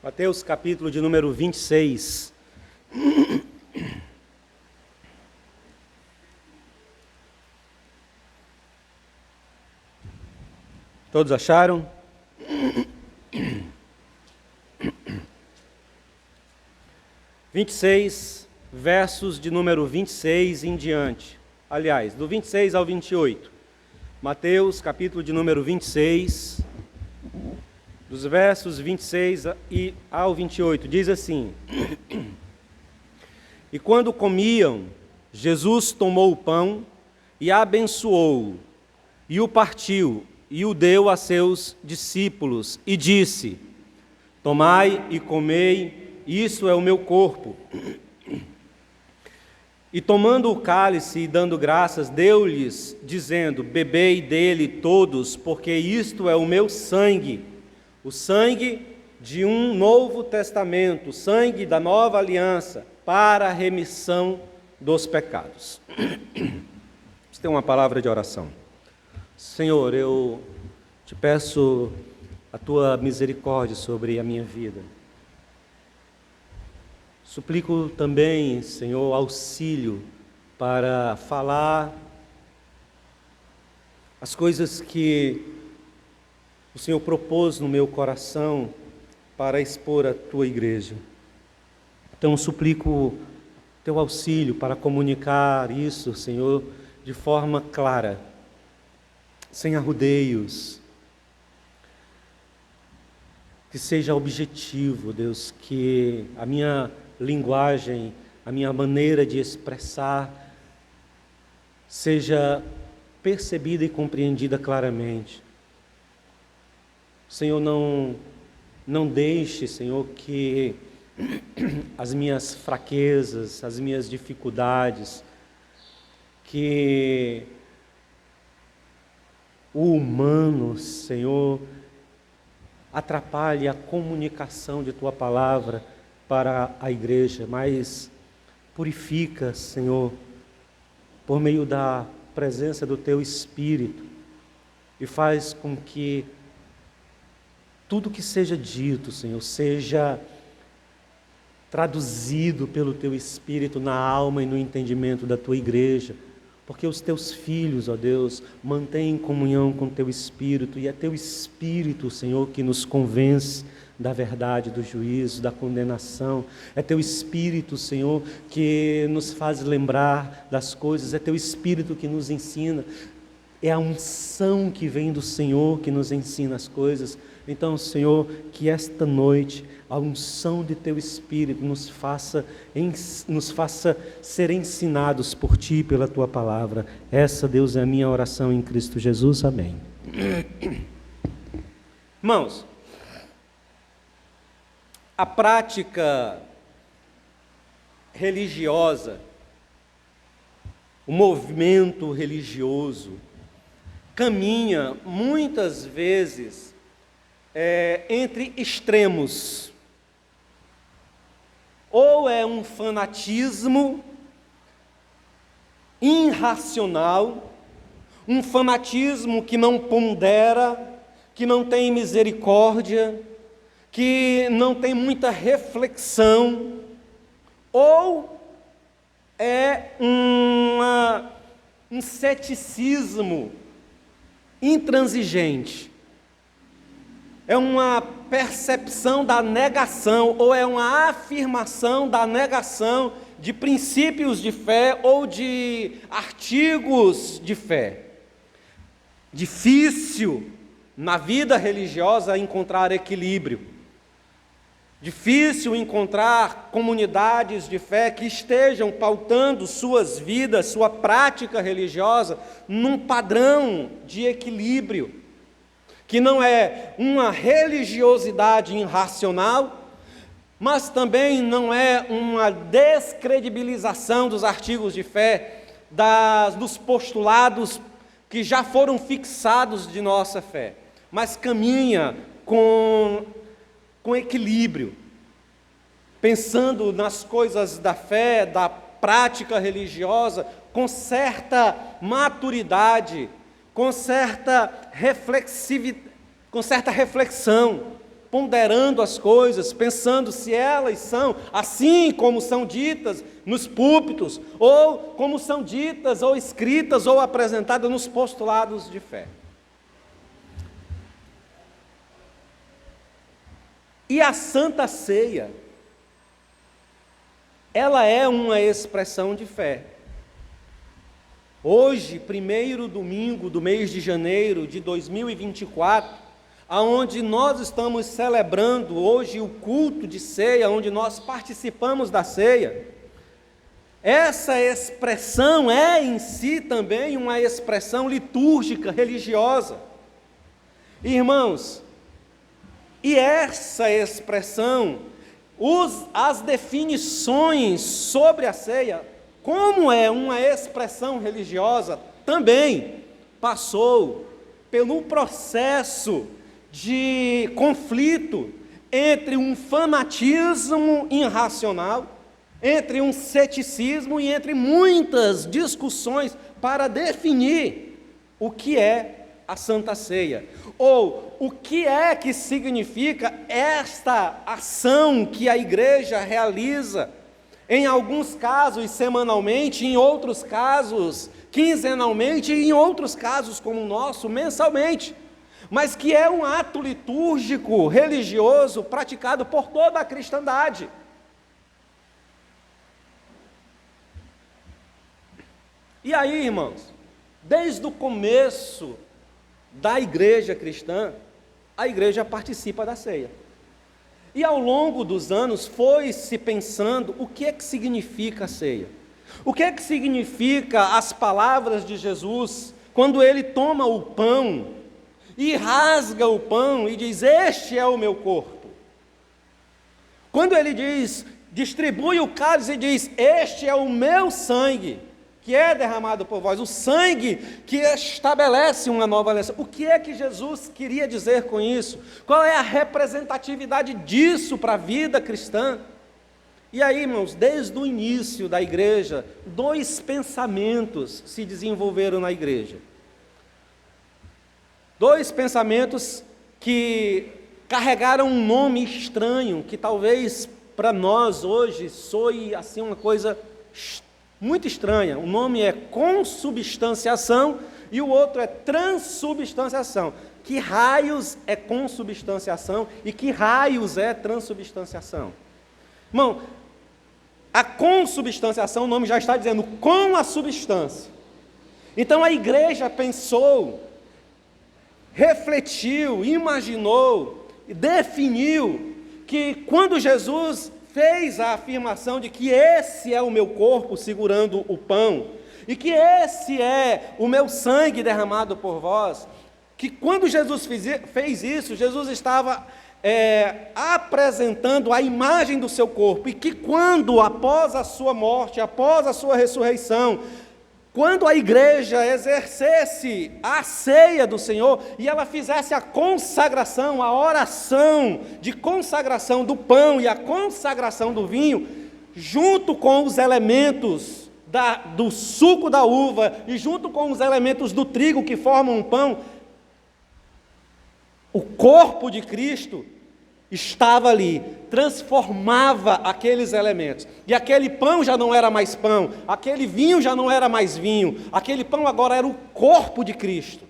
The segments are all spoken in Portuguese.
Mateus capítulo de número 26. Todos acharam? Versos de número 26 em diante. Aliás, do 26 ao 28. Mateus capítulo de número 26, dos versos 26 ao 28, diz assim: E quando comiam, Jesus tomou o pão e abençoou-o, e o partiu, e o deu a seus discípulos, e disse: Tomai e comei, isto é o meu corpo. E tomando o cálice e dando graças, deu-lhes, dizendo: Bebei dele todos, porque isto é o meu sangue, o sangue de um novo testamento, o sangue da nova aliança, para a remissão dos pecados. Vamos ter uma palavra de oração. Senhor, eu te peço a tua misericórdia sobre a minha vida. Suplico também, Senhor, auxílio para falar as coisas que o Senhor propôs no meu coração para expor à tua igreja. Então, suplico teu auxílio para comunicar isso, Senhor, de forma clara, sem arrudeios, que seja objetivo, Deus, que a minha linguagem, a minha maneira de expressar seja percebida e compreendida claramente. Senhor, não deixe, Senhor, que as minhas fraquezas, as minhas dificuldades, que o humano, Senhor, atrapalhe a comunicação de tua palavra para a igreja, mas purifica, Senhor, por meio da presença do teu Espírito, e faz com que tudo que seja dito, Senhor, seja traduzido pelo teu Espírito na alma e no entendimento da tua igreja, porque os teus filhos, ó Deus, mantêm comunhão com teu Espírito, e é teu Espírito, Senhor, que nos convence da verdade, do juízo, da condenação. É teu Espírito, Senhor, que nos faz lembrar das coisas, é teu Espírito que nos ensina, é a unção que vem do Senhor que nos ensina as coisas. Então, Senhor, que esta noite a unção de teu Espírito nos faça ser ensinados por ti, pela tua palavra. Essa, Deus, é a minha oração em Cristo Jesus. Amém. Irmãos, a prática religiosa, o movimento religioso, caminha muitas vezes entre extremos. Ou é um fanatismo irracional, um fanatismo que não pondera, que não tem misericórdia, que não tem muita reflexão, ou é um ceticismo intransigente. É uma percepção da negação, ou é uma afirmação da negação de princípios de fé ou de artigos de fé. Difícil na vida religiosa encontrar equilíbrio. Difícil encontrar comunidades de fé que estejam pautando suas vidas, sua prática religiosa, num padrão de equilíbrio, que não é uma religiosidade irracional, mas também não é uma descredibilização dos artigos de fé, dos postulados que já foram fixados de nossa fé, mas caminha com equilíbrio, pensando nas coisas da fé, da prática religiosa, com certa maturidade, com certa reflexão, ponderando as coisas, pensando se elas são assim como são ditas nos púlpitos, ou como são ditas, ou escritas, ou apresentadas nos postulados de fé. E a Santa Ceia, ela é uma expressão de fé. Hoje, primeiro domingo do mês de janeiro de 2024, aonde nós estamos celebrando hoje o culto de ceia, onde nós participamos da ceia, essa expressão é em si também uma expressão litúrgica, religiosa. Irmãos, e essa expressão, as definições sobre a ceia, como é uma expressão religiosa, também passou pelo processo de conflito entre um fanatismo irracional, entre um ceticismo e entre muitas discussões para definir o que é a Santa Ceia, ou o que é que significa esta ação que a igreja realiza, em alguns casos semanalmente, em outros casos quinzenalmente, e em outros casos como o nosso, mensalmente, mas que é um ato litúrgico, religioso, praticado por toda a cristandade. E aí, irmãos, desde o começo da igreja cristã, a igreja participa da ceia. E ao longo dos anos foi-se pensando o que é que significa a ceia. O que é que significa as palavras de Jesus quando ele toma o pão e rasga o pão e diz: este é o meu corpo. Quando ele diz, distribui o cálice e diz: este é o meu sangue, que é derramado por vós, o sangue que estabelece uma nova aliança. O que é que Jesus queria dizer com isso? Qual é a representatividade disso para a vida cristã? E aí, irmãos, desde o início da igreja, dois pensamentos se desenvolveram na igreja. Dois pensamentos que carregaram um nome estranho, que talvez para nós hoje soe assim uma coisa muito estranha. O nome é consubstanciação e o outro é transubstanciação. Que raios é consubstanciação e que raios é transubstanciação? Irmão, a consubstanciação, o nome já está dizendo, com a substância. Então a igreja pensou, refletiu, imaginou, definiu que quando Jesus fez a afirmação de que esse é o meu corpo segurando o pão, e que esse é o meu sangue derramado por vós, que quando Jesus fez isso, Jesus estava apresentando a imagem do seu corpo, e que quando, após a sua morte, após a sua ressurreição, quando a igreja exercesse a ceia do Senhor, e ela fizesse a consagração, a oração de consagração do pão e a consagração do vinho, junto com os elementos do suco da uva, e junto com os elementos do trigo que formam um pão, o corpo de Cristo estava ali, transformava aqueles elementos, e aquele pão já não era mais pão, aquele vinho já não era mais vinho, aquele pão agora era o corpo de Cristo,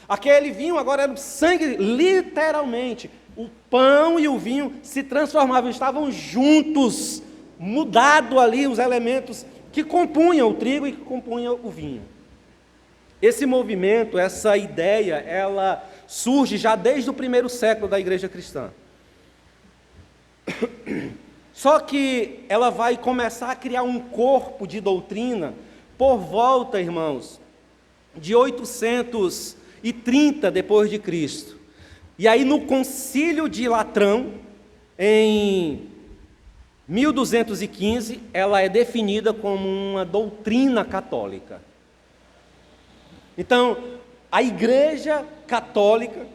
aquele vinho agora era o sangue, literalmente, o pão e o vinho se transformavam, estavam juntos, mudado ali os elementos que compunham o trigo e que compunham o vinho. Esse movimento, essa ideia, ela surge já desde o primeiro século da igreja cristã. Só que ela vai começar a criar um corpo de doutrina por volta, irmãos, de 830 depois de Cristo. E aí no Concílio de Latrão, em 1215, ela é definida como uma doutrina católica. Então, a Igreja Católica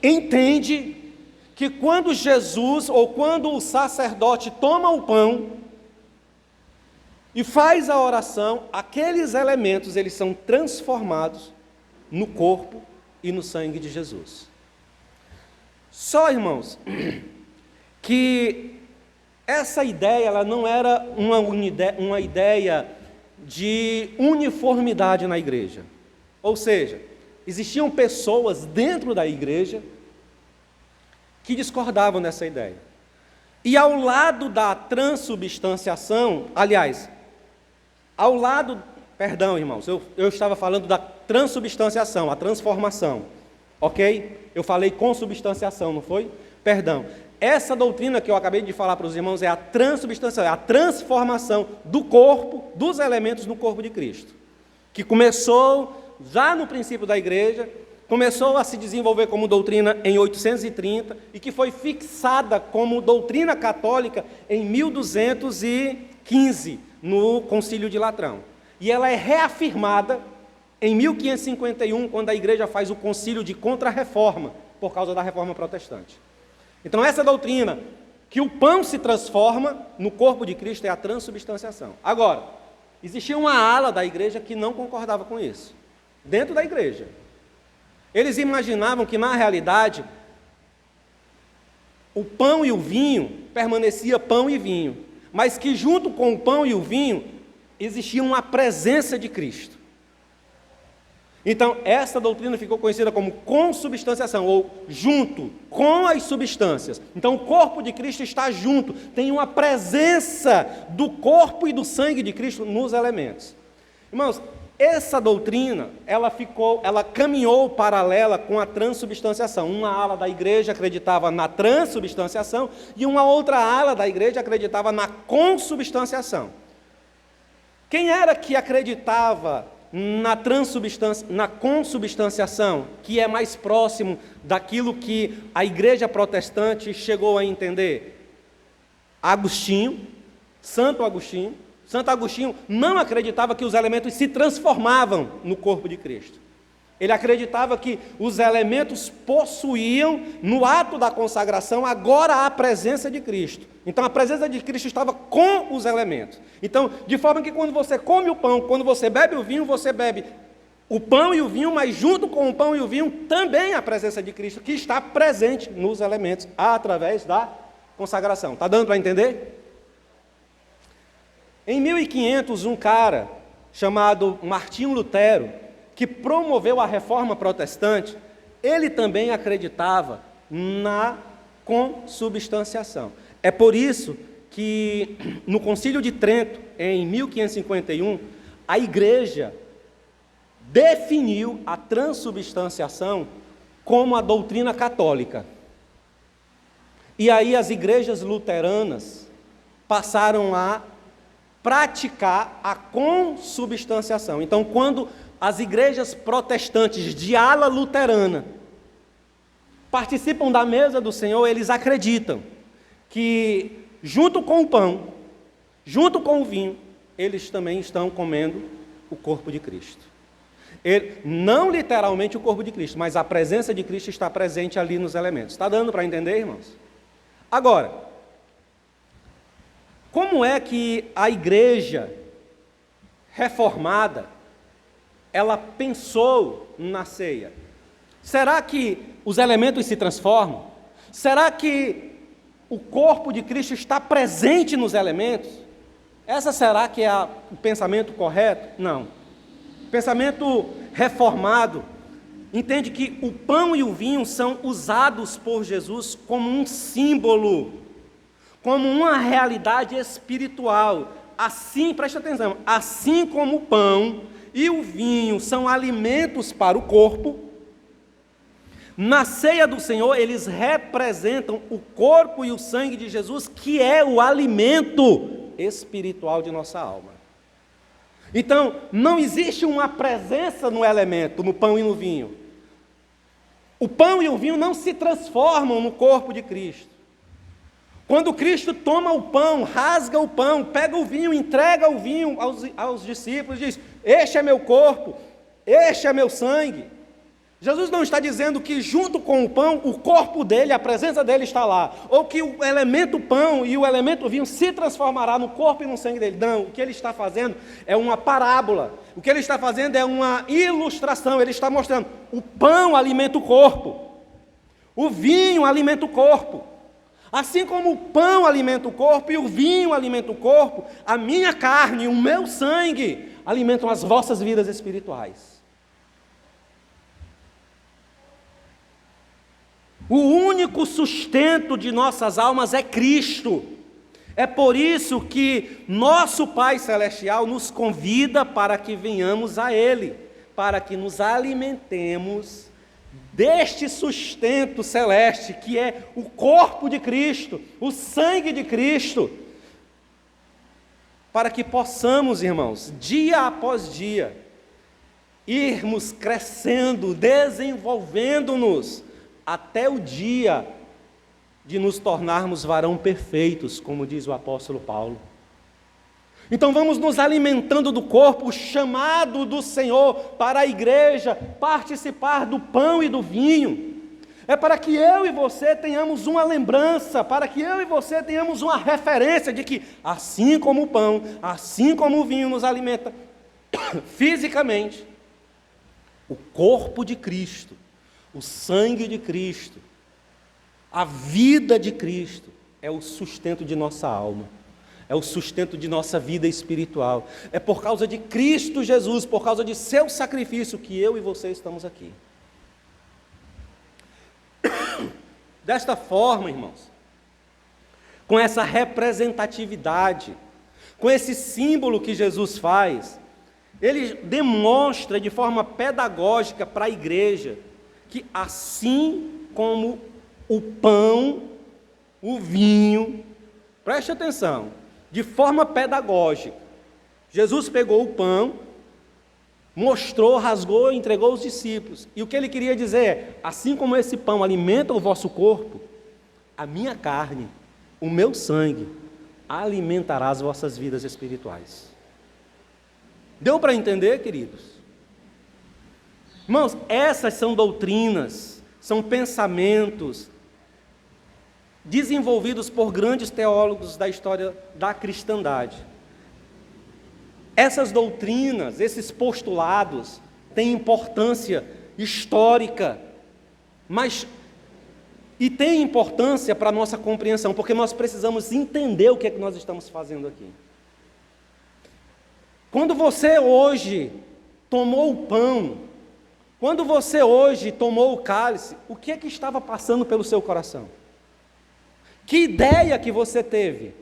entende que quando Jesus, ou quando o sacerdote toma o pão e faz a oração, aqueles elementos, eles são transformados no corpo e no sangue de Jesus. Só, irmãos, que essa ideia ela não era uma ideia de uniformidade na igreja. Ou seja, existiam pessoas dentro da igreja que discordavam dessa ideia. E ao lado da transubstanciação, aliás, irmãos, eu estava falando da transubstanciação, a transformação, ok? Eu falei consubstanciação, não foi? Perdão. Essa doutrina que eu acabei de falar para os irmãos é a transubstanciação, é a transformação do corpo, dos elementos no corpo de Cristo, que começou já no princípio da igreja, começou a se desenvolver como doutrina em 830 e que foi fixada como doutrina católica em 1215, no Concílio de Latrão. E ela é reafirmada em 1551, quando a igreja faz o concílio de contra-reforma, por causa da reforma protestante. Então essa doutrina, que o pão se transforma no corpo de Cristo, é a transubstanciação. Agora, existia uma ala da igreja que não concordava com isso, dentro da igreja. Eles imaginavam que, na realidade, o pão e o vinho permanecia pão e vinho, mas que junto com o pão e o vinho existia uma presença de Cristo. Então, essa doutrina ficou conhecida como consubstanciação, ou junto com as substâncias. Então, o corpo de Cristo está junto, tem uma presença do corpo e do sangue de Cristo nos elementos. Irmãos, essa doutrina, ela caminhou paralela com a transubstanciação. Uma ala da igreja acreditava na transubstanciação e uma outra ala da igreja acreditava na consubstanciação. Quem era que acreditava na consubstanciação, que é mais próximo daquilo que a igreja protestante chegou a entender? Agostinho, Santo Agostinho. Santo Agostinho não acreditava que os elementos se transformavam no corpo de Cristo. Ele acreditava que os elementos possuíam, no ato da consagração, agora a presença de Cristo. Então a presença de Cristo estava com os elementos. Então, de forma que quando você come o pão, quando você bebe o vinho, você bebe o pão e o vinho, mas junto com o pão e o vinho também a presença de Cristo, que está presente nos elementos, através da consagração. Está dando para entender? Em 1500, um cara chamado Martinho Lutero, que promoveu a reforma protestante, ele também acreditava na consubstanciação. É por isso que no Concílio de Trento, em 1551, a igreja definiu a transubstanciação como a doutrina católica. E aí as igrejas luteranas passaram a praticar a consubstanciação. Então, quando as igrejas protestantes de ala luterana participam da mesa do Senhor, eles acreditam que, junto com o pão, junto com o vinho, eles também estão comendo o corpo de Cristo. Não literalmente o corpo de Cristo, mas a presença de Cristo está presente ali nos elementos. Está dando para entender, irmãos? Agora, como é que a igreja reformada, ela pensou na ceia? Será que os elementos se transformam? Será que o corpo de Cristo está presente nos elementos? Essa será que é o pensamento correto? Não. O pensamento reformado entende que o pão e o vinho são usados por Jesus como um símbolo, como uma realidade espiritual. Assim, presta atenção, assim como o pão e o vinho são alimentos para o corpo, na ceia do Senhor eles representam o corpo e o sangue de Jesus, que é o alimento espiritual de nossa alma. Então, não existe uma presença no elemento, no pão e no vinho. O pão e o vinho não se transformam no corpo de Cristo. Quando Cristo toma o pão, rasga o pão, pega o vinho, entrega o vinho aos discípulos, diz: este é meu corpo, este é meu sangue. Jesus não está dizendo que junto com o pão, o corpo dele, a presença dele está lá, ou que o elemento pão e o elemento vinho se transformará no corpo e no sangue dele. Não, o que ele está fazendo é uma parábola, o que ele está fazendo é uma ilustração. Ele está mostrando: o pão alimenta o corpo, O vinho alimenta o corpo. Assim como o pão alimenta o corpo e o vinho alimenta o corpo, a minha carne e o meu sangue alimentam as vossas vidas espirituais. O único sustento de nossas almas é Cristo. É por isso que nosso Pai Celestial nos convida para que venhamos a Ele, para que nos alimentemos deste sustento celeste, que é o corpo de Cristo, o sangue de Cristo, para que possamos, irmãos, dia após dia, irmos crescendo, desenvolvendo-nos, até o dia de nos tornarmos varão perfeitos, como diz o apóstolo Paulo. Então vamos nos alimentando do corpo, chamado do Senhor para a igreja, participar do pão e do vinho. É para que eu e você tenhamos uma lembrança, para que eu e você tenhamos uma referência de que, assim como o pão, assim como o vinho nos alimenta fisicamente, o corpo de Cristo, o sangue de Cristo, a vida de Cristo é o sustento de nossa alma. É o sustento de nossa vida espiritual. É por causa de Cristo Jesus, por causa de seu sacrifício, que eu e você estamos aqui. Desta forma, irmãos, com essa representatividade, com esse símbolo que Jesus faz, ele demonstra de forma pedagógica para a igreja que assim como o pão, o vinho, preste atenção, de forma pedagógica, Jesus pegou o pão, mostrou, rasgou e entregou aos discípulos. E o que ele queria dizer é, assim como esse pão alimenta o vosso corpo, a minha carne, o meu sangue, alimentará as vossas vidas espirituais. Deu para entender, queridos? Irmãos, essas são doutrinas, são pensamentos desenvolvidos por grandes teólogos da história da cristandade. Essas doutrinas, esses postulados, têm importância histórica, e têm importância para a nossa compreensão, porque nós precisamos entender o que é que nós estamos fazendo aqui. Quando você hoje tomou o pão, quando você hoje tomou o cálice, o que é que estava passando pelo seu coração? Que ideia que você teve?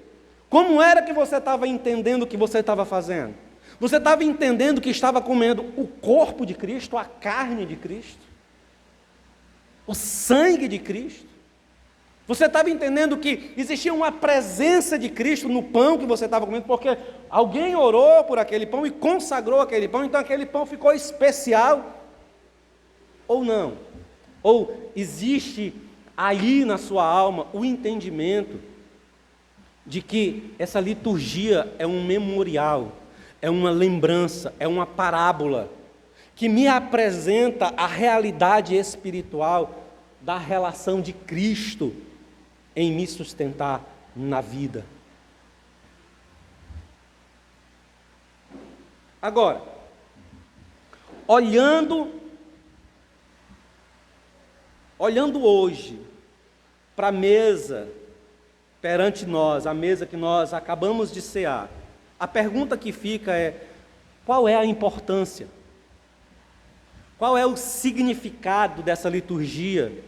Como era que você estava entendendo o que você estava fazendo? Você estava entendendo que estava comendo o corpo de Cristo, a carne de Cristo, o sangue de Cristo? Você estava entendendo que existia uma presença de Cristo no pão que você estava comendo, porque alguém orou por aquele pão e consagrou aquele pão, então aquele pão ficou especial? Ou não? Ou existe aí na sua alma o entendimento de que essa liturgia é um memorial, é uma lembrança, é uma parábola, que me apresenta a realidade espiritual da relação de Cristo em me sustentar na vida. Agora, olhando hoje para a mesa perante nós, a mesa que nós acabamos de cear, a pergunta que fica é: qual é a importância? Qual é o significado dessa liturgia?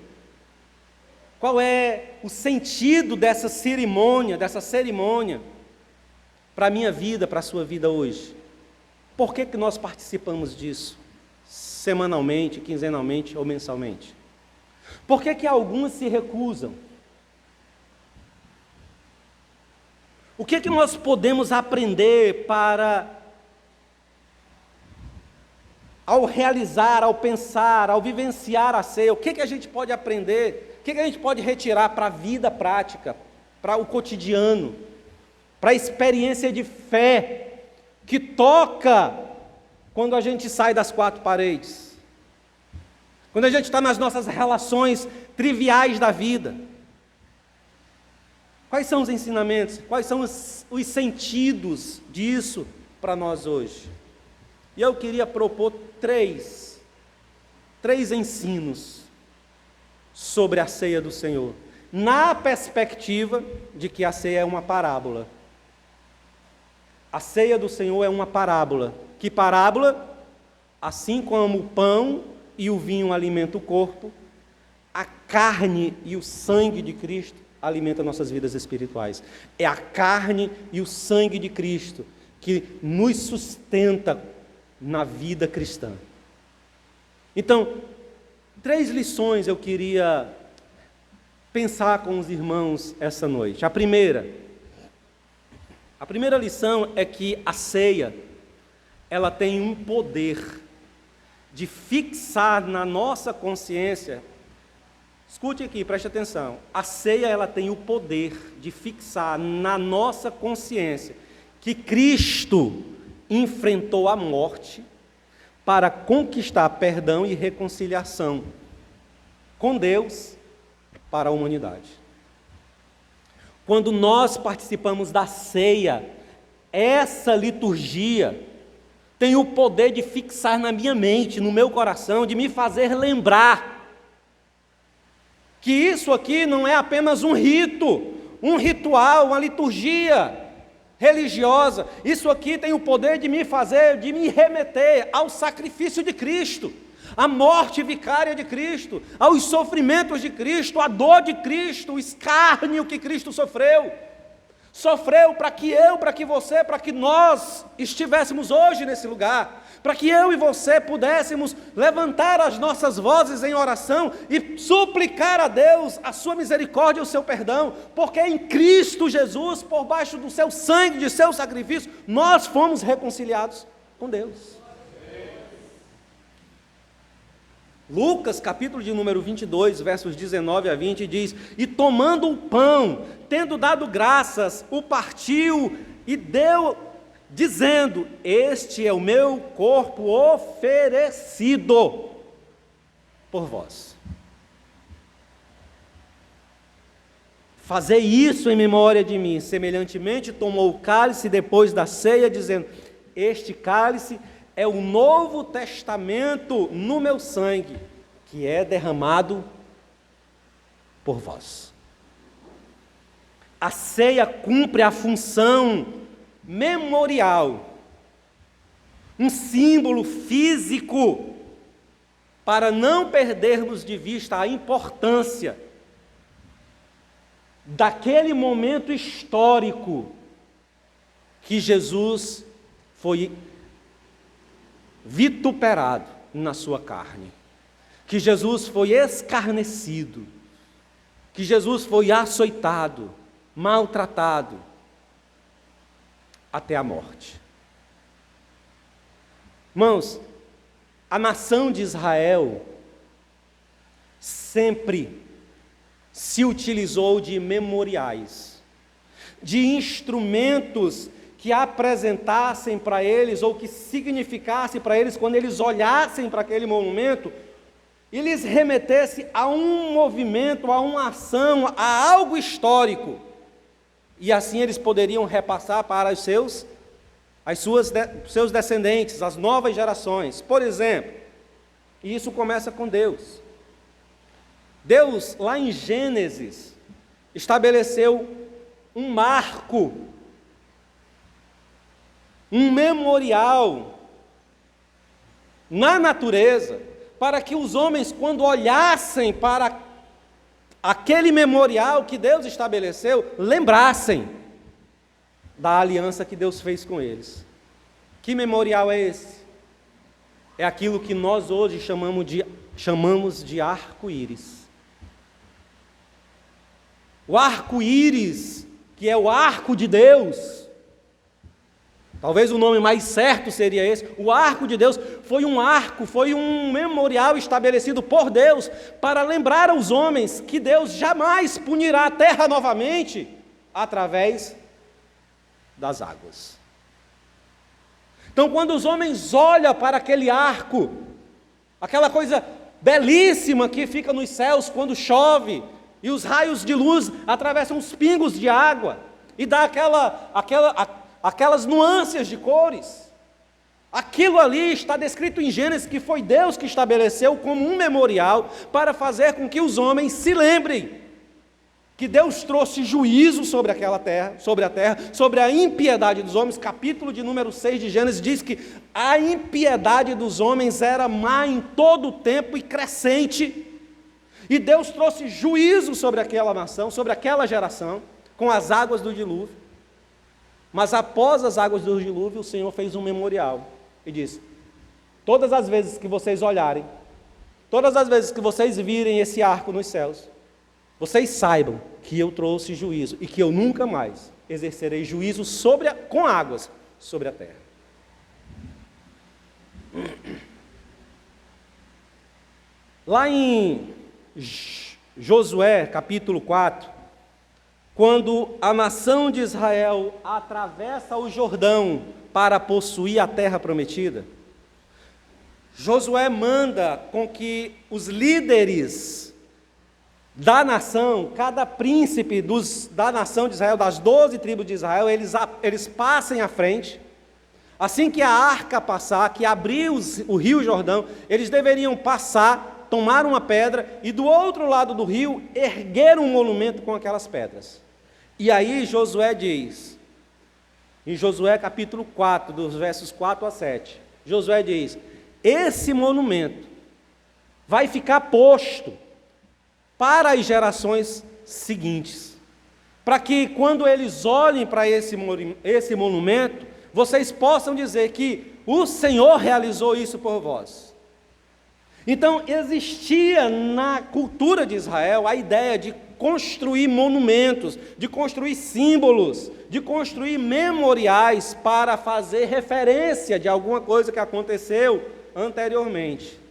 Qual é o sentido dessa cerimônia para a minha vida, para a sua vida hoje? Por que nós participamos disso? Semanalmente, quinzenalmente ou mensalmente? Por que alguns se recusam? O que nós podemos aprender ao realizar, ao pensar, ao vivenciar a ceia? O que a gente pode aprender? O que a gente pode retirar para a vida prática, para o cotidiano, para a experiência de fé que toca quando a gente sai das quatro paredes? Quando a gente está nas nossas relações triviais da vida? Quais são os ensinamentos? Quais são os sentidos disso para nós hoje? E eu queria propor três ensinos sobre a ceia do Senhor, na perspectiva de que a ceia é uma parábola. A ceia do Senhor é uma parábola. Que parábola? Assim como o pão e o vinho alimentam o corpo, a carne e o sangue de Cristo alimentam nossas vidas espirituais. É a carne e o sangue de Cristo que nos sustenta na vida cristã. Então, 3 lições eu queria pensar com os irmãos essa noite. A primeira lição é que a ceia, ela tem um poder de fixar na nossa consciência. Escute aqui, preste atenção. A ceia, ela tem o poder de fixar na nossa consciência que Cristo enfrentou a morte para conquistar perdão e reconciliação com Deus para a humanidade. Quando nós participamos da ceia, essa liturgia tem o poder de fixar na minha mente, no meu coração, de me fazer lembrar que isso aqui não é apenas um rito, um ritual, uma liturgia religiosa. Isso aqui tem o poder de me fazer, de me remeter ao sacrifício de Cristo, à morte vicária de Cristo, aos sofrimentos de Cristo, à dor de Cristo, o escárnio que Cristo sofreu. Sofreu para que eu, para que você, para que nós estivéssemos hoje nesse lugar, para que eu e você pudéssemos levantar as nossas vozes em oração e suplicar a Deus a sua misericórdia e o seu perdão, porque em Cristo Jesus, por baixo do seu sangue, de seu sacrifício, nós fomos reconciliados com Deus. Lucas, capítulo de número 22, versos 19 a 20, diz: E tomando o pão, tendo dado graças, o partiu e deu, dizendo: Este é o meu corpo oferecido por vós. Fazei isso em memória de mim. Semelhantemente, tomou o cálice depois da ceia, dizendo: Este cálice é o novo testamento no meu sangue, que é derramado por vós. A ceia cumpre a função memorial, um símbolo físico, para não perdermos de vista a importância daquele momento histórico que Jesus foi vituperado na sua carne, que Jesus foi escarnecido, que Jesus foi açoitado, maltratado, até a morte. Irmãos, a nação de Israel sempre se utilizou de memoriais, de instrumentos que apresentassem para eles, ou que significassem para eles, quando eles olhassem para aquele monumento, e lhes remetesse a um movimento, a uma ação, a algo histórico. E assim eles poderiam repassar para os seus descendentes, as novas gerações. Por exemplo, e isso começa com Deus. Deus, lá em Gênesis, estabeleceu um marco, um memorial na natureza, para que os homens, quando olhassem para aquele memorial que Deus estabeleceu, lembrassem da aliança que Deus fez com eles. Que memorial é esse? É aquilo que nós hoje chamamos de arco-íris. O arco-íris, que é o arco de Deus, talvez o nome mais certo seria esse. O arco de Deus foi um arco, foi um memorial estabelecido por Deus para lembrar aos homens que Deus jamais punirá a terra novamente através das águas. Então, quando os homens olham para aquele arco, aquela coisa belíssima que fica nos céus quando chove, e os raios de luz atravessam os pingos de água, e dá aquelas nuances de cores. Aquilo ali está descrito em Gênesis que foi Deus que estabeleceu como um memorial para fazer com que os homens se lembrem que Deus trouxe juízo sobre aquela terra, sobre a impiedade dos homens. Capítulo de número 6 de Gênesis diz que a impiedade dos homens era má em todo o tempo e crescente. E Deus trouxe juízo sobre aquela nação, sobre aquela geração, com as águas do dilúvio. Mas após as águas do dilúvio, o Senhor fez um memorial e disse: todas as vezes que vocês olharem, todas as vezes que vocês virem esse arco nos céus, vocês saibam que eu trouxe juízo e que eu nunca mais exercerei juízo com águas sobre a terra. Lá em Josué, capítulo 4, quando a nação de Israel atravessa o Jordão para possuir a terra prometida, Josué manda com que os líderes da nação, cada príncipe da nação de Israel, das 12 tribos de Israel, eles passem à frente. Assim que a arca passar, que abrir o rio Jordão, eles deveriam passar, tomar uma pedra e do outro lado do rio erguer um monumento com aquelas pedras. E aí Josué diz, em Josué capítulo 4, dos versos 4 a 7, Josué diz: esse monumento vai ficar posto para as gerações seguintes, para que quando eles olhem para esse monumento, vocês possam dizer que o Senhor realizou isso por vós. Então existia na cultura de Israel a ideia de construir monumentos, de construir símbolos, de construir memoriais para fazer referência de alguma coisa que aconteceu anteriormente.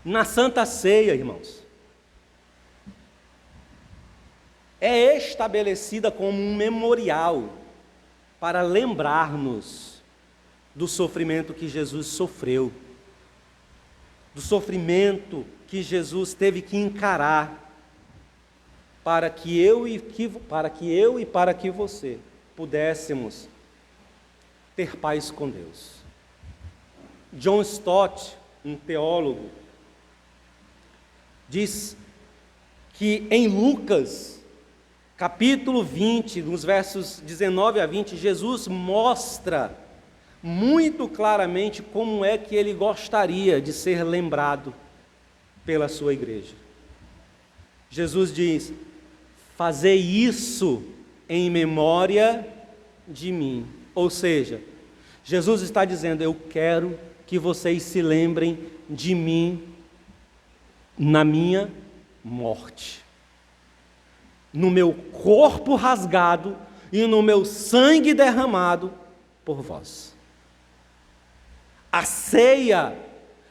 Na Santa Ceia, irmãos, é estabelecida como um memorial para lembrar-nos do sofrimento que Jesus sofreu, do sofrimento que Jesus teve que encarar para que eu e para que você pudéssemos ter paz com Deus. John Stott, um teólogo, diz que em Lucas, capítulo 20, nos versos 19 a 20, Jesus mostra muito claramente como é que ele gostaria de ser lembrado pela sua igreja. Jesus diz: fazei isso em memória de mim. Ou seja, Jesus está dizendo: eu quero que vocês se lembrem de mim na minha morte, no meu corpo rasgado e no meu sangue derramado por vós. A ceia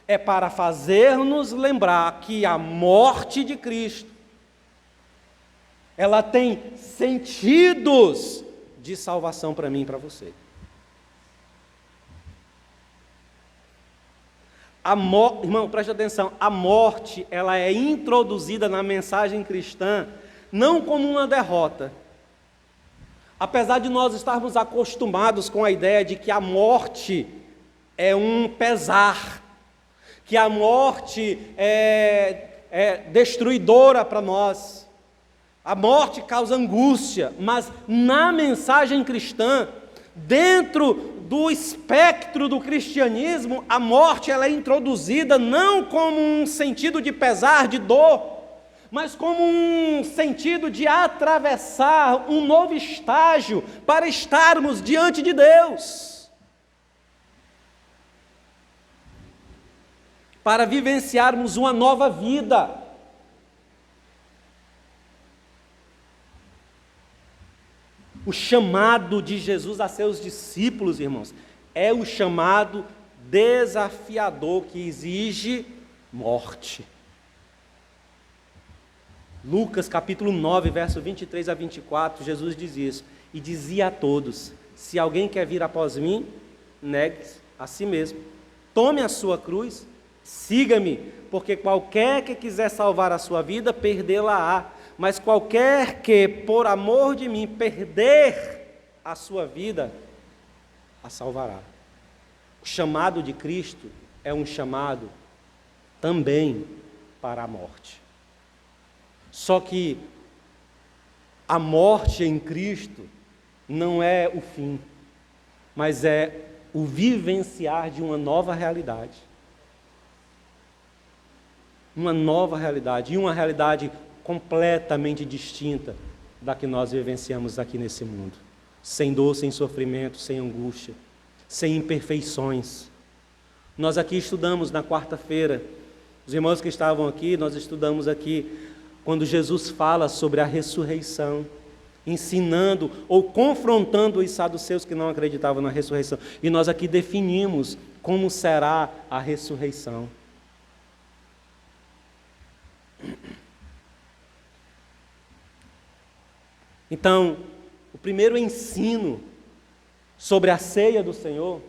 é para fazer-nos lembrar que a morte de Cristo, ela tem sentidos de salvação para mim e para você. Irmão, preste atenção, a morte, ela é introduzida na mensagem cristã não como uma derrota. Apesar de nós estarmos acostumados com a ideia de que a morte é um pesar, que a morte é destruidora para nós, a morte causa angústia, mas na mensagem cristã, dentro do espectro do cristianismo, a morte ela é introduzida não como um sentido de pesar, de dor, mas como um sentido de atravessar um novo estágio para estarmos diante de Deus, para vivenciarmos uma nova vida. O chamado de Jesus a seus discípulos, irmãos, é o chamado desafiador que exige morte. Lucas capítulo 9, verso 23 a 24, Jesus diz isso, e dizia a todos: se alguém quer vir após mim, negue-se a si mesmo, tome a sua cruz, siga-me, porque qualquer que quiser salvar a sua vida, perdê-la-á, mas qualquer que, por amor de mim, perder a sua vida a salvará. O chamado de Cristo é um chamado também para a morte. Só que a morte em Cristo não é o fim, mas é o vivenciar de uma nova realidade. Uma nova realidade, e uma realidade completamente distinta da que nós vivenciamos aqui nesse mundo. Sem dor, sem sofrimento, sem angústia, sem imperfeições. Nós aqui estudamos na quarta-feira, os irmãos que estavam aqui, nós estudamos aqui, quando Jesus fala sobre a ressurreição, ensinando ou confrontando os saduceus que não acreditavam na ressurreição. E nós aqui definimos como será a ressurreição. Então, o primeiro ensino sobre a ceia do Senhor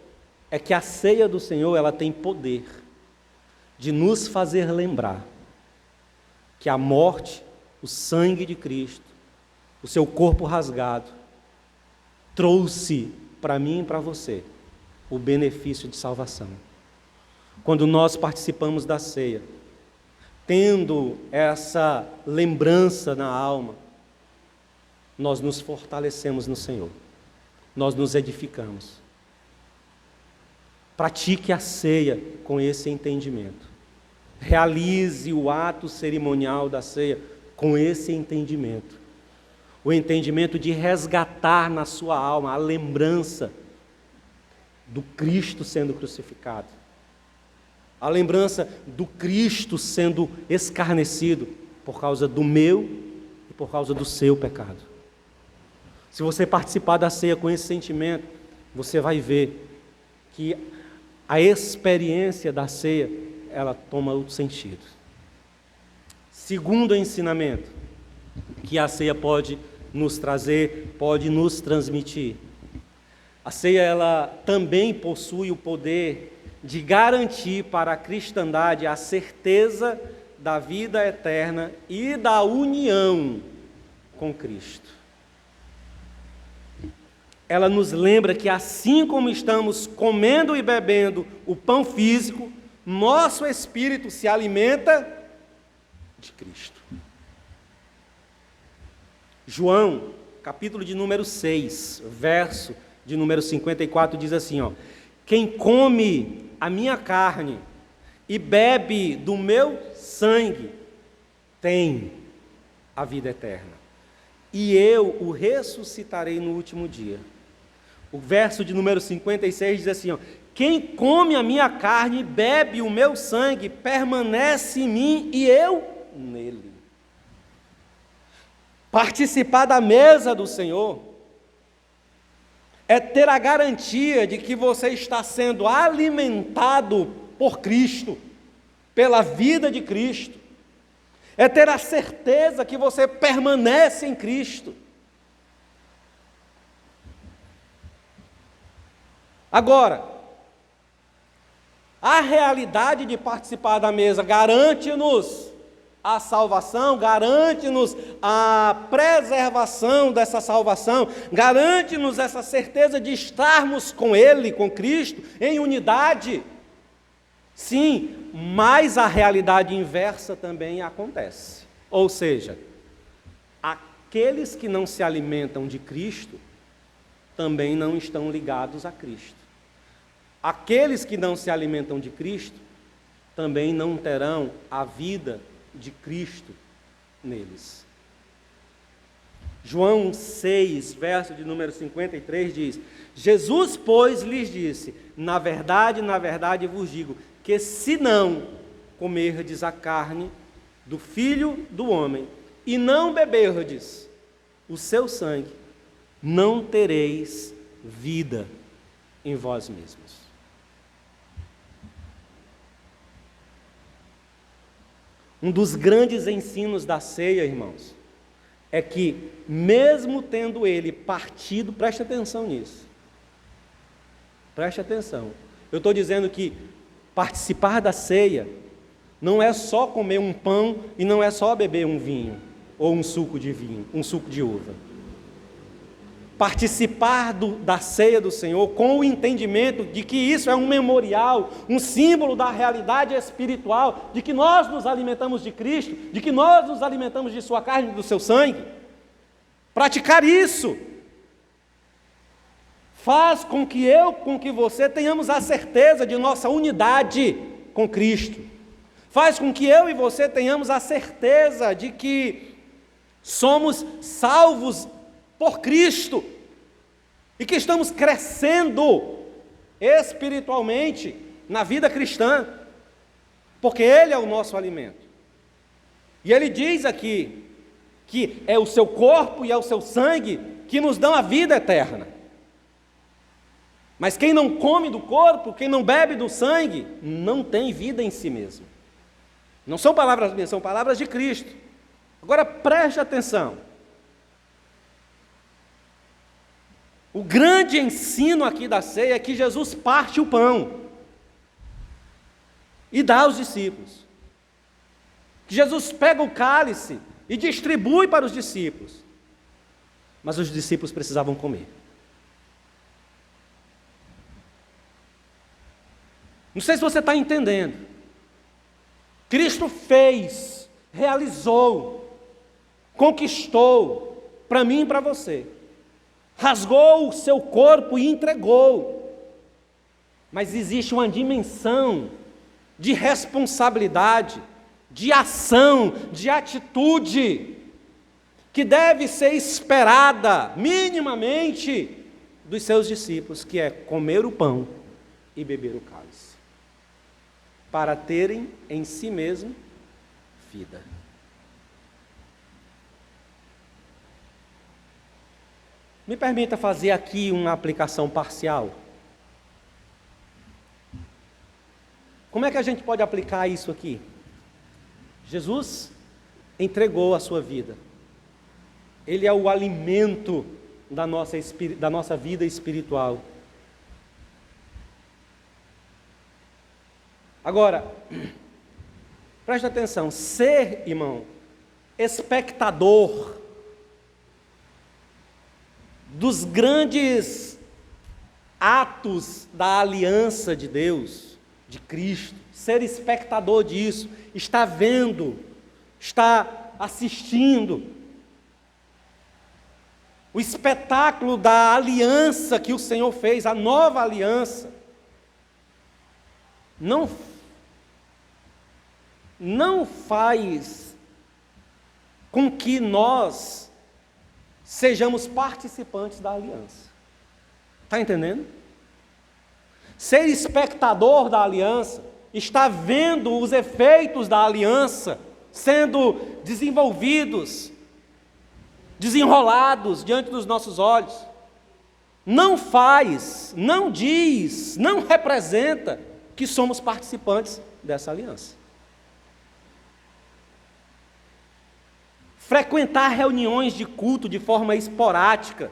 é que a ceia do Senhor, ela tem poder de nos fazer lembrar que a morte, o sangue de Cristo, o seu corpo rasgado, trouxe para mim e para você o benefício de salvação. Quando nós participamos da ceia, tendo essa lembrança na alma, nós nos fortalecemos no Senhor, nós nos edificamos. Pratique a ceia com esse entendimento. Realize o ato cerimonial da ceia com esse entendimento. O entendimento de resgatar na sua alma a lembrança do Cristo sendo crucificado. A lembrança do Cristo sendo escarnecido por causa do meu e por causa do seu pecado. Se você participar da ceia com esse sentimento, você vai ver que a experiência da ceia, ela toma outro sentido. Segundo ensinamento que a ceia pode nos trazer, pode nos transmitir. A ceia, ela também possui o poder de garantir para a cristandade a certeza da vida eterna e da união com Cristo. Ela nos lembra que assim como estamos comendo e bebendo o pão físico, nosso espírito se alimenta de Cristo. João, capítulo de número 6, verso de número 54, diz assim, ó: quem come a minha carne e bebe do meu sangue tem a vida eterna, e eu o ressuscitarei no último dia. O verso de número 56 diz assim, ó: quem come a minha carne e bebe o meu sangue permanece em mim e eu nele. Participar da mesa do Senhor é ter a garantia de que você está sendo alimentado por Cristo, pela vida de Cristo. É ter a certeza que você permanece em Cristo. Agora, a realidade de participar da mesa garante-nos a salvação, garante-nos a preservação dessa salvação, garante-nos essa certeza de estarmos com Ele, com Cristo, em unidade. Sim, mas a realidade inversa também acontece. Ou seja, aqueles que não se alimentam de Cristo também não estão ligados a Cristo. Aqueles que não se alimentam de Cristo também não terão a vida de Cristo neles. João 6, verso de número 53 diz: Jesus, pois, lhes disse: na verdade vos digo, que se não comerdes a carne do Filho do Homem e não beberdes o seu sangue, não tereis vida em vós mesmos. Um dos grandes ensinos da ceia, irmãos, é que mesmo tendo ele partido, preste atenção nisso, preste atenção, eu estou dizendo que participar da ceia não é só comer um pão e não é só beber um vinho, ou um suco de vinho, um suco de uva. participar da ceia do Senhor com o entendimento de que isso é um memorial, um símbolo da realidade espiritual, de que nós nos alimentamos de Cristo, de que nós nos alimentamos de sua carne e do seu sangue. Praticar isso faz com que você tenhamos a certeza de nossa unidade com Cristo. Faz com que eu e você tenhamos a certeza de que somos salvos por Cristo e que estamos crescendo espiritualmente na vida cristã, porque Ele é o nosso alimento. E Ele diz aqui que é o seu corpo e é o seu sangue que nos dão a vida eterna. Mas quem não come do corpo, quem não bebe do sangue, não tem vida em si mesmo. Não são palavras minhas, são palavras de Cristo. Agora preste atenção. O grande ensino aqui da ceia é que Jesus parte o pão e dá aos discípulos. Que Jesus pega o cálice e distribui para os discípulos. Mas os discípulos precisavam comer. Não sei se você está entendendo. Cristo fez, realizou, conquistou para mim e para você. Rasgou o seu corpo e entregou. Mas existe uma dimensão de responsabilidade, de ação, de atitude, que deve ser esperada minimamente dos seus discípulos, que é comer o pão e beber o cálice, para terem em si mesmo vida. Me permita fazer aqui uma aplicação parcial. Como é que a gente pode aplicar isso aqui? Jesus entregou a sua vida. Ele é o alimento da nossa vida espiritual. Agora, preste atenção, ser, irmão, espectador dos grandes atos da aliança de Deus, de Cristo, ser espectador disso, está vendo, está assistindo o espetáculo da aliança que o Senhor fez, a nova aliança, não faz com que nós sejamos participantes da aliança. Está entendendo? Ser espectador da aliança, está vendo os efeitos da aliança sendo desenvolvidos, desenrolados diante dos nossos olhos. Não faz, não diz, não representa que somos participantes dessa aliança. Frequentar reuniões de culto de forma esporádica,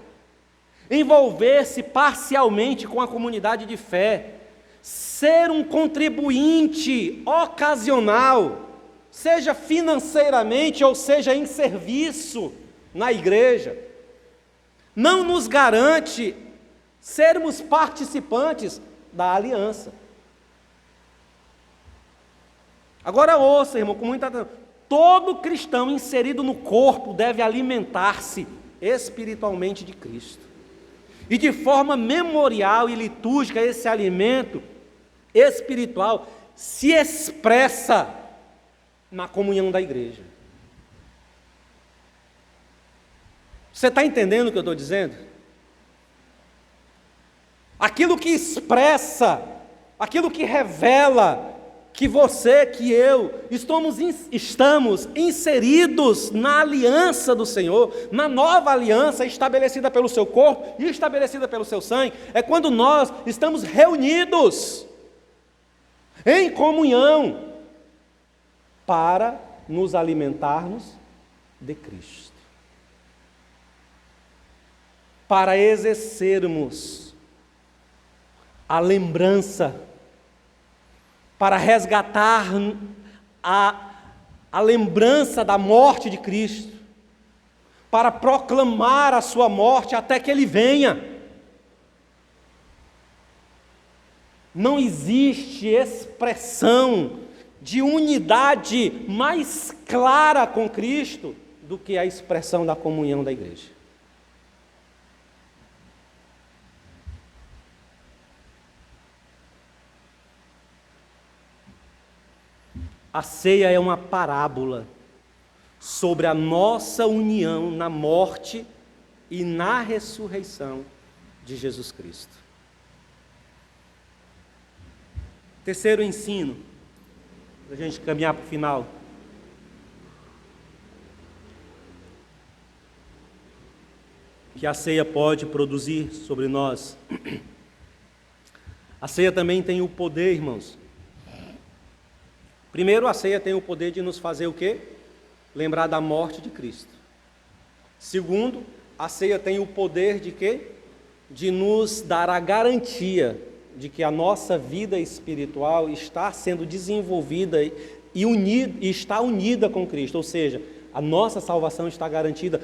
envolver-se parcialmente com a comunidade de fé, ser um contribuinte ocasional, seja financeiramente ou seja em serviço na igreja, não nos garante sermos participantes da aliança. Agora ouça, irmão, com muita atenção. Todo cristão inserido no corpo deve alimentar-se espiritualmente de Cristo. E de forma memorial e litúrgica, esse alimento espiritual se expressa na comunhão da igreja. Você está entendendo o que eu estou dizendo? Aquilo que expressa, aquilo que revela que você, que eu, estamos inseridos na aliança do Senhor, na nova aliança estabelecida pelo seu corpo e estabelecida pelo seu sangue, é quando nós estamos reunidos em comunhão para nos alimentarmos de Cristo, para exercermos a lembrança, para resgatar a lembrança da morte de Cristo, para proclamar a sua morte até que ele venha. Não existe expressão de unidade mais clara com Cristo do que a expressão da comunhão da igreja. A ceia é uma parábola sobre a nossa união na morte e na ressurreição de Jesus Cristo. Terceiro ensino, para a gente caminhar para o final. Que a ceia pode produzir sobre nós. A ceia também tem o poder, irmãos. Primeiro, a ceia tem o poder de nos fazer o quê? Lembrar da morte de Cristo. Segundo, a ceia tem o poder de quê? De nos dar a garantia de que a nossa vida espiritual está sendo desenvolvida e está unida com Cristo. Ou seja, a nossa salvação está garantida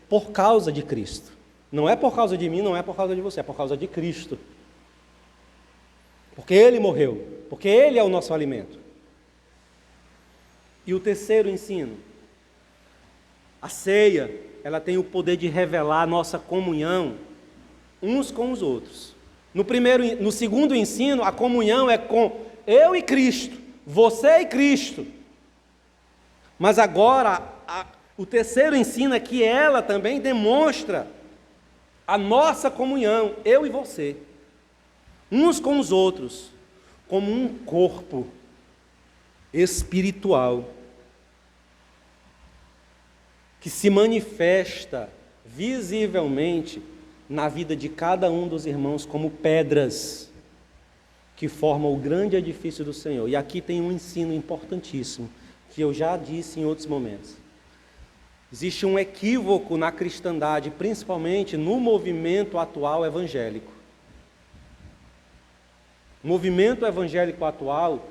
por causa de Cristo. Não é por causa de mim, não é por causa de você, é por causa de Cristo. Porque Ele morreu, porque Ele é o nosso alimento. E o terceiro ensino, a ceia, ela tem o poder de revelar a nossa comunhão uns com os outros. No segundo ensino, a comunhão é com eu e Cristo, você e Cristo. Mas agora, o terceiro ensino é que ela também demonstra a nossa comunhão, eu e você, uns com os outros, como um corpo espiritual que se manifesta visivelmente na vida de cada um dos irmãos como pedras que formam o grande edifício do Senhor. E aqui tem um ensino importantíssimo, que eu já disse em outros momentos. Existe um equívoco na cristandade, principalmente no movimento atual evangélico. O movimento evangélico atual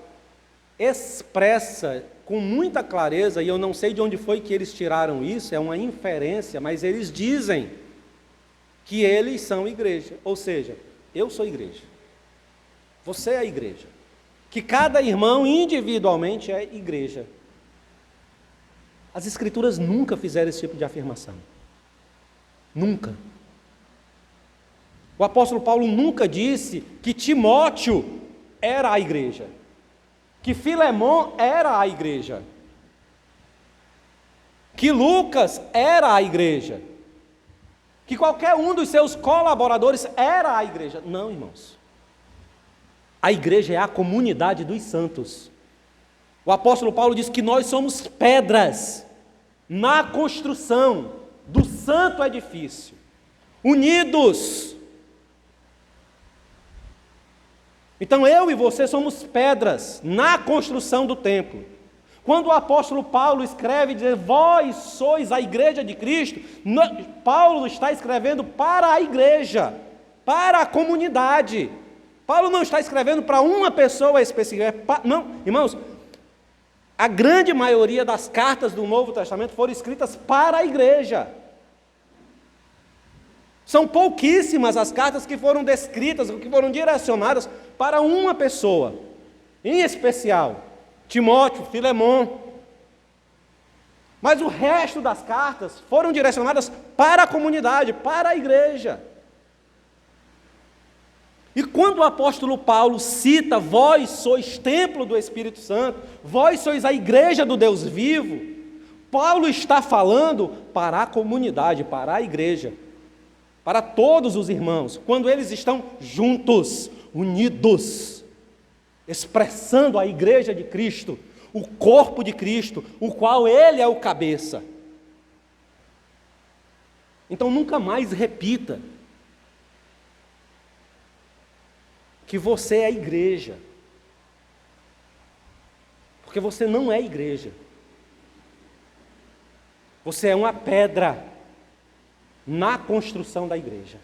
expressa com muita clareza, e eu não sei de onde foi que eles tiraram isso, é uma inferência, mas eles dizem que eles são igreja, ou seja, eu sou igreja, você é a igreja, que cada irmão individualmente é igreja. As Escrituras nunca fizeram esse tipo de afirmação, nunca. O apóstolo Paulo nunca disse que Timóteo era a igreja, que Filemon era a igreja, que Lucas era a igreja, que qualquer um dos seus colaboradores era a igreja. Não, irmãos. A igreja é a comunidade dos santos. O apóstolo Paulo diz que nós somos pedras na construção do santo edifício, unidos. Então eu e você somos pedras na construção do templo. Quando o apóstolo Paulo escreve dizer, vós sois a igreja de Cristo, Paulo está escrevendo para a igreja, para a comunidade. Paulo não está escrevendo para uma pessoa específica. Não, irmãos, a grande maioria das cartas do Novo Testamento foram escritas para a igreja. São pouquíssimas as cartas que foram descritas, que foram direcionadas para uma pessoa, em especial, Timóteo, Filemon. Mas o resto das cartas foram direcionadas para a comunidade, para a igreja. E quando o apóstolo Paulo cita, vós sois templo do Espírito Santo, vós sois a igreja do Deus vivo, Paulo está falando para a comunidade, para a igreja, para todos os irmãos, quando eles estão juntos, unidos, expressando a igreja de Cristo, o corpo de Cristo, o qual Ele é o cabeça. Então nunca mais repita que você é a igreja, porque você não é igreja, você é uma pedra na construção da igreja,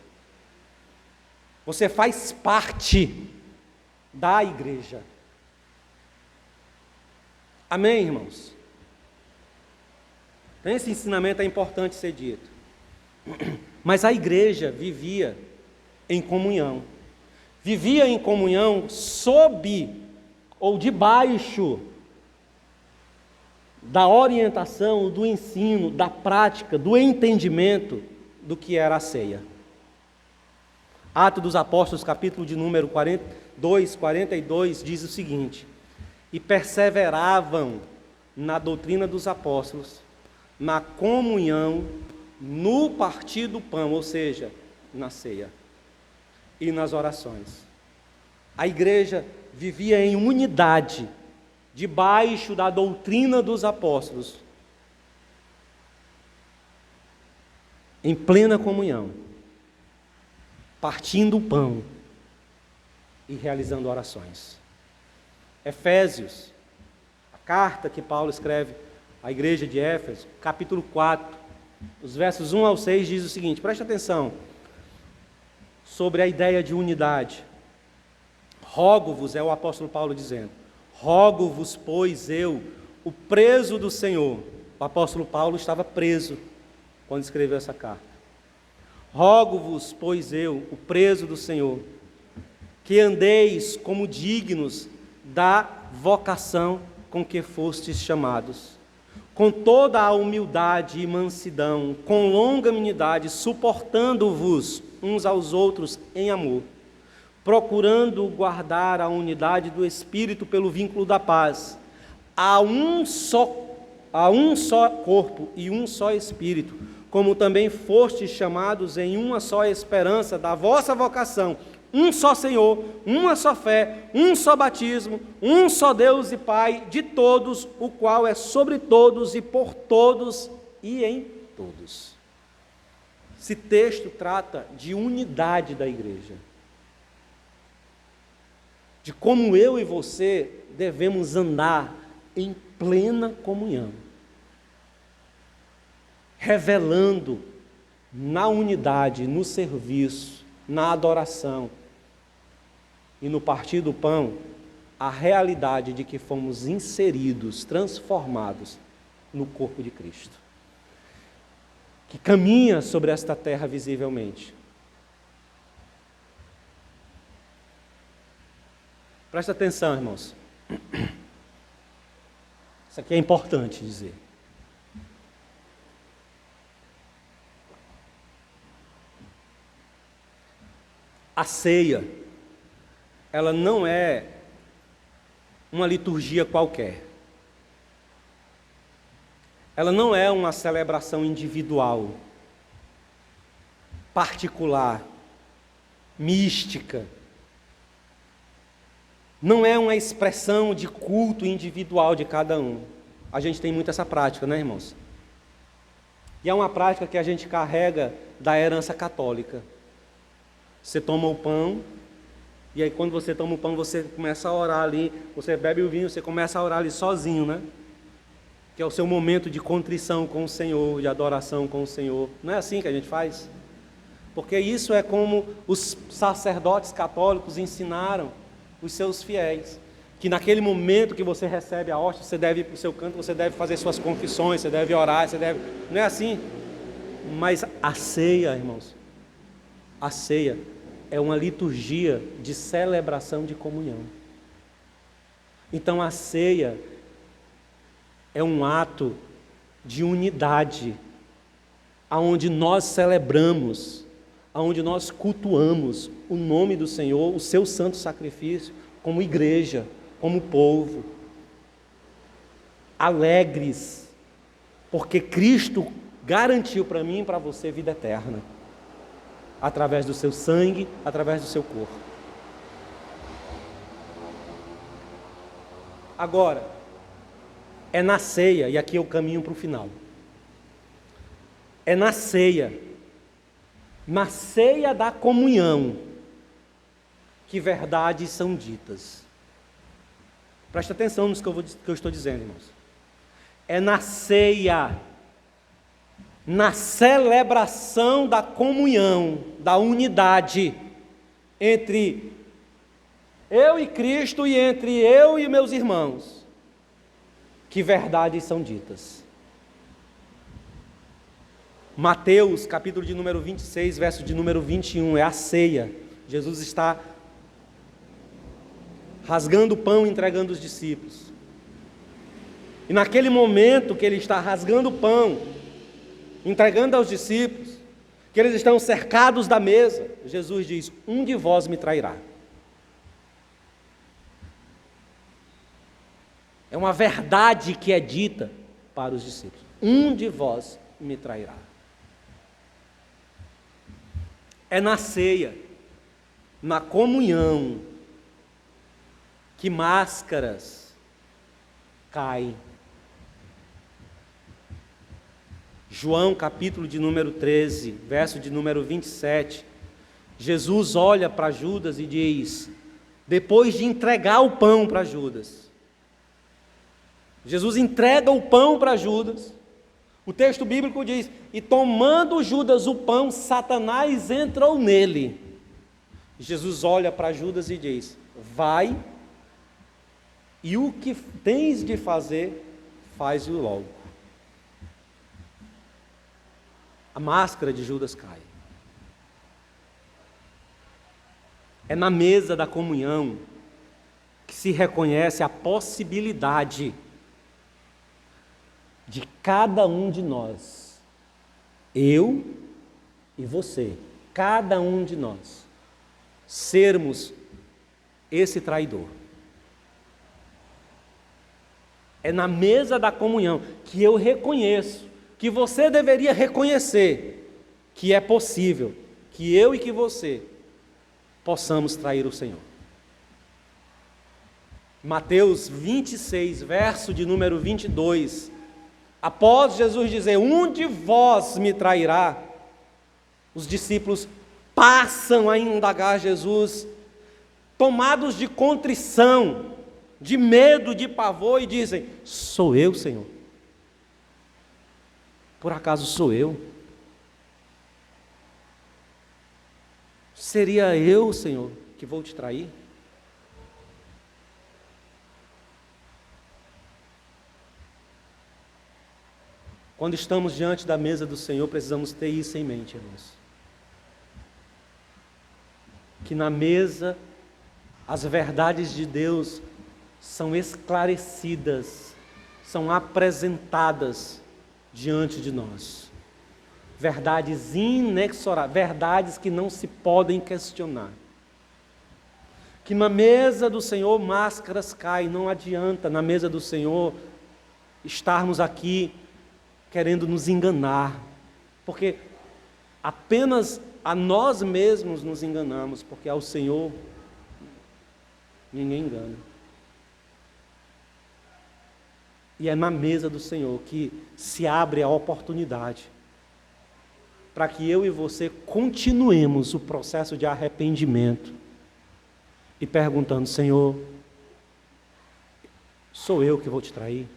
você faz parte da igreja. Amém, irmãos? Então esse ensinamento é importante ser dito. Mas a igreja vivia em comunhão. Vivia em comunhão sob ou debaixo da orientação, do ensino, da prática, do entendimento do que era a ceia. Atos dos Apóstolos, capítulo de número 42, diz o seguinte: e perseveravam na doutrina dos apóstolos, na comunhão, no partir do pão, ou seja, na ceia, e nas orações. A igreja vivia em unidade, debaixo da doutrina dos apóstolos, em plena comunhão, partindo o pão e realizando orações. Efésios, a carta que Paulo escreve à igreja de Éfeso, capítulo 4, os versos 1 ao 6, diz o seguinte, preste atenção, sobre a ideia de unidade. Rogo-vos, é o apóstolo Paulo dizendo, rogo-vos, pois eu, o preso do Senhor. O apóstolo Paulo estava preso quando escreveu essa carta. Rogo-vos, pois eu, o preso do Senhor, que andeis como dignos da vocação com que fostes chamados, com toda a humildade e mansidão, com longanimidade, suportando-vos uns aos outros em amor, procurando guardar a unidade do Espírito pelo vínculo da paz. Há um só corpo e um só Espírito, como também fostes chamados em uma só esperança da vossa vocação, um só Senhor, uma só fé, um só batismo, um só Deus e Pai de todos, o qual é sobre todos e por todos e em todos. Esse texto trata de unidade da igreja, de como eu e você devemos andar em plena comunhão, revelando na unidade, no serviço, na adoração e no partir do pão, a realidade de que fomos inseridos, transformados no corpo de Cristo, que caminha sobre esta terra visivelmente. Presta atenção, irmãos. Isso aqui é importante dizer. A ceia, ela não é uma liturgia qualquer. Ela não é uma celebração individual, particular, mística. Não é uma expressão de culto individual de cada um. A gente tem muito essa prática, né, irmãos? E é uma prática que a gente carrega da herança católica. Você toma o pão, e aí quando você toma o pão, você começa a orar ali, você bebe o vinho, você começa a orar ali sozinho, né? Que é o seu momento de contrição com o Senhor, de adoração com o Senhor. Não é assim que a gente faz? Porque isso é como os sacerdotes católicos ensinaram os seus fiéis, que naquele momento que você recebe a hóstia, você deve ir para o seu canto, você deve fazer suas confissões, você deve orar, você deve... Não é assim? Mas a ceia, irmãos, a ceia é uma liturgia de celebração de comunhão. Então a ceia é um ato de unidade, aonde nós celebramos, aonde nós cultuamos o nome do Senhor, o seu santo sacrifício, como igreja, como povo, alegres, porque Cristo garantiu para mim e para você vida eterna, através do seu sangue, através do seu corpo. Agora, é na ceia, e aqui eu caminho para o final, é na ceia da comunhão, que verdades são ditas. Presta atenção no que eu estou dizendo, irmãos. É na ceia, na celebração da comunhão, da unidade entre eu e Cristo e entre eu e meus irmãos, que verdades são ditas. Mateus, capítulo de número 26, verso de número 21, é a ceia. Jesus está rasgando o pão e entregando os discípulos. E naquele momento que ele está rasgando o pão, entregando aos discípulos, que eles estão cercados da mesa, Jesus diz: um de vós me trairá. É uma verdade que é dita para os discípulos: um de vós me trairá. É na ceia, na comunhão, que máscaras caem. João, capítulo de número 13, verso de número 27, Jesus olha para Judas e diz, depois de entregar o pão para Judas, Jesus entrega o pão para Judas, o texto bíblico diz, e tomando Judas o pão, Satanás entrou nele. Jesus olha para Judas e diz, vai, e o que tens de fazer, faz-o logo. A máscara de Judas cai. É na mesa da comunhão que se reconhece a possibilidade de cada um de nós, eu e você, cada um de nós, sermos esse traidor. É na mesa da comunhão que eu reconheço, que você deveria reconhecer, que é possível que eu e que você possamos trair o Senhor. Mateus 26, verso de número 22, após Jesus dizer, um de vós me trairá, os discípulos passam a indagar Jesus, tomados de contrição, de medo, de pavor, e dizem, sou eu, Senhor? Por acaso sou eu? Seria eu, Senhor, que vou te trair? Quando estamos diante da mesa do Senhor, precisamos ter isso em mente, irmãos. Que na mesa, as verdades de Deus são esclarecidas, são apresentadas diante de nós. Verdades inexoráveis, verdades que não se podem questionar. Que na mesa do Senhor máscaras caem, não adianta na mesa do Senhor estarmos aqui querendo nos enganar, porque apenas a nós mesmos nos enganamos, porque ao Senhor ninguém engana. E é na mesa do Senhor que se abre a oportunidade para que eu e você continuemos o processo de arrependimento e perguntando, Senhor, sou eu que vou te trair?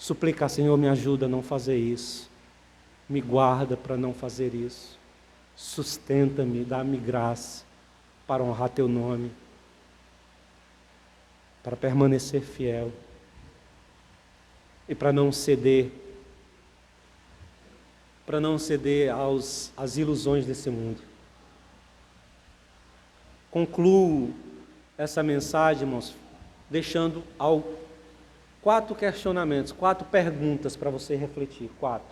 Suplicar, Senhor, me ajuda a não fazer isso, me guarda para não fazer isso, sustenta-me, dá-me graça para honrar teu nome, para permanecer fiel e para não ceder às ilusões desse mundo. Concluo essa mensagem, irmãos, deixando 4 questionamentos, 4 perguntas para você refletir. 4.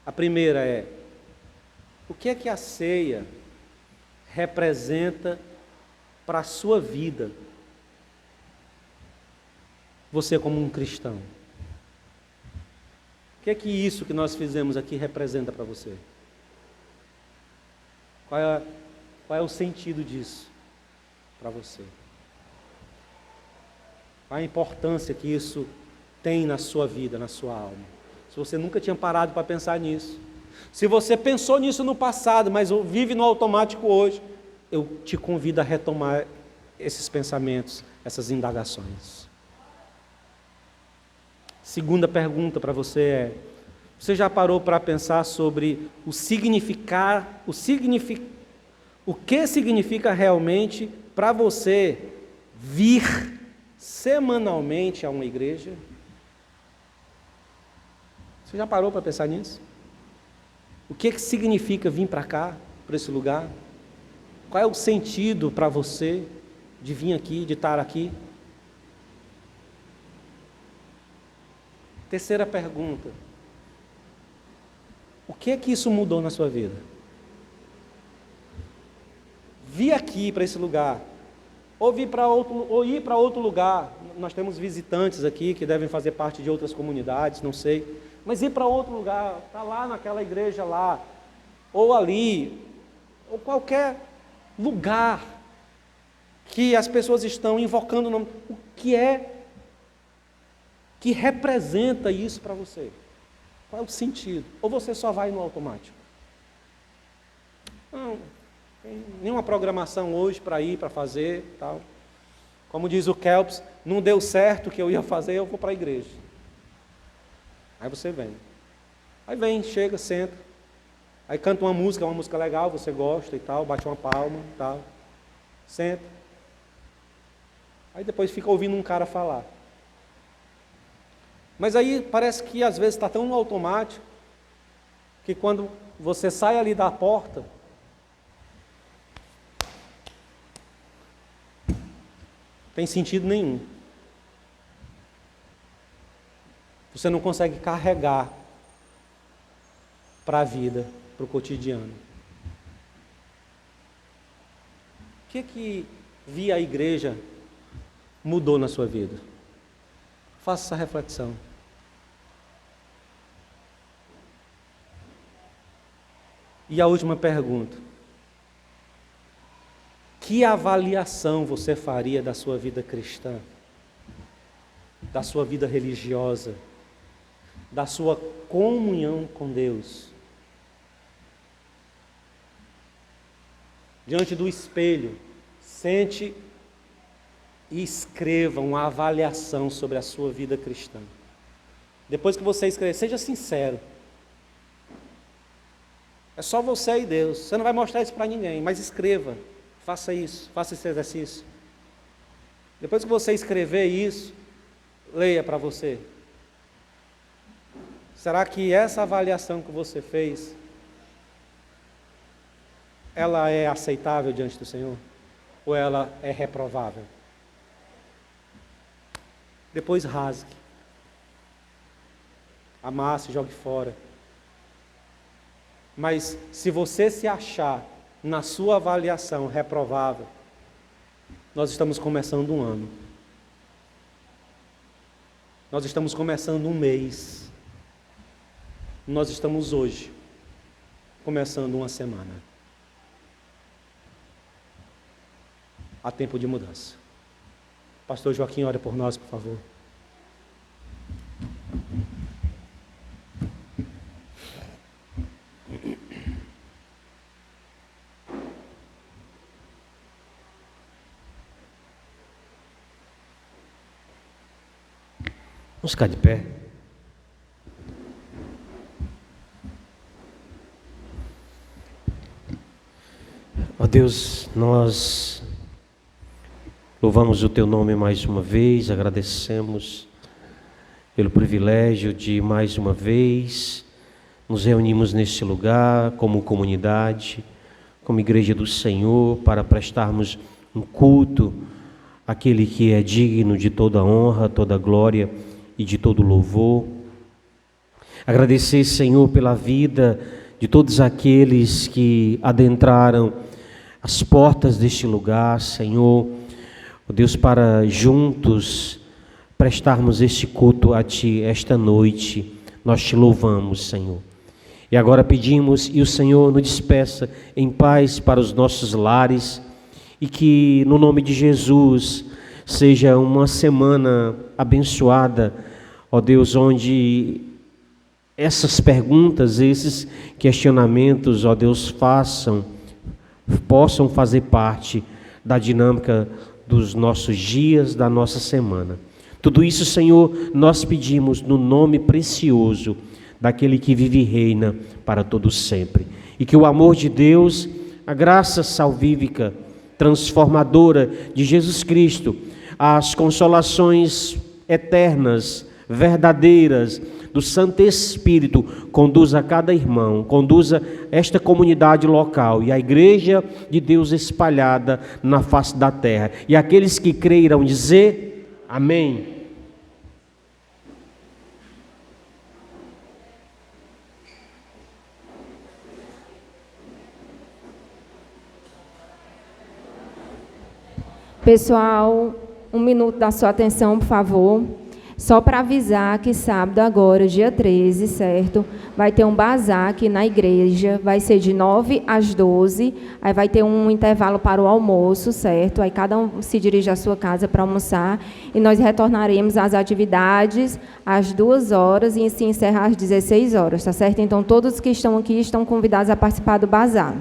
A primeira é: o que é que a ceia representa para a sua vida? Você como um cristão. O que é que isso que nós fizemos aqui representa para você? Qual é o sentido disso para você? Qual a importância que isso tem na sua vida, na sua alma? Se você nunca tinha parado para pensar nisso, se você pensou nisso no passado, mas vive no automático hoje, eu te convido a retomar esses pensamentos, essas indagações. Segunda pergunta para você é: você já parou para pensar sobre o que significa realmente para você vir semanalmente a uma igreja? Você já parou para pensar nisso? O que significa vir para cá, para esse lugar? Qual é o sentido para você de vir aqui, de estar aqui? Terceira pergunta. O que é que isso mudou na sua vida? Vir aqui para esse lugar, ou ir para outro lugar. Nós temos visitantes aqui que devem fazer parte de outras comunidades, não sei. Mas ir para outro lugar, estar lá naquela igreja lá, ou ali, ou qualquer lugar que as pessoas estão invocando o nome. O que é que representa isso para você? Qual é o sentido? Ou você só vai no automático? Não tem nenhuma programação hoje para ir, para fazer, tal. Como diz o Kelps, não deu certo o que eu ia fazer, eu vou para a igreja. Aí você vem. Aí vem, chega, senta. Aí canta uma música legal, você gosta e tal, bate uma palma e tal. Senta. Aí depois fica ouvindo um cara falar. Mas aí parece que às vezes está tão no automático que quando você sai ali da porta, tem sentido nenhum. Você não consegue carregar para a vida, para o cotidiano. O que vir à igreja mudou na sua vida? Faça essa reflexão. E a última pergunta. Que avaliação você faria da sua vida cristã? Da sua vida religiosa? Da sua comunhão com Deus? Diante do espelho, sente e escreva uma avaliação sobre a sua vida cristã. Depois que você escrever, seja sincero. É só você e Deus. Você não vai mostrar isso para ninguém, mas escreva. Faça isso, faça esse exercício. Depois que você escrever isso, leia para você. Será que essa avaliação que você fez, ela é aceitável diante do Senhor? Ou ela é reprovável? Depois rasgue. Amasse e jogue fora. Mas se você se achar na sua avaliação reprovável, nós estamos começando um ano. Nós estamos começando um mês. Nós estamos hoje começando uma semana. Há tempo de mudança. Pastor Joaquim, ore por nós, por favor. Vamos ficar de pé. Ó Deus, nós louvamos o Teu nome mais uma vez, agradecemos pelo privilégio de mais uma vez nos reunimos neste lugar como comunidade, como igreja do Senhor, para prestarmos um culto àquele que é digno de toda honra, toda glória e de todo louvor. Agradecer, Senhor, pela vida de todos aqueles que adentraram as portas deste lugar, Senhor, ó Deus, para juntos prestarmos este culto a Ti esta noite. Nós Te louvamos, Senhor. E agora pedimos, e o Senhor nos despeça em paz para os nossos lares, e que no nome de Jesus seja uma semana abençoada, ó Deus, onde essas perguntas, esses questionamentos, ó Deus, possam fazer parte da dinâmica dos nossos dias, da nossa semana. Tudo isso, Senhor, nós pedimos no nome precioso daquele que vive e reina para todo sempre. E que o amor de Deus, a graça salvífica, transformadora de Jesus Cristo, as consolações eternas, verdadeiras, do Santo Espírito conduza cada irmão, conduza esta comunidade local e a igreja de Deus espalhada na face da terra. E aqueles que creirão dizer amém. Pessoal, 1 minuto da sua atenção, por favor. Só para avisar que sábado agora, dia 13, certo? Vai ter um bazar aqui na igreja, vai ser de 9 às 12, aí vai ter um intervalo para o almoço, certo? Aí cada um se dirige à sua casa para almoçar e nós retornaremos às atividades às 2 horas e se encerrar às 16 horas, tá certo? Então todos que estão aqui estão convidados a participar do bazar.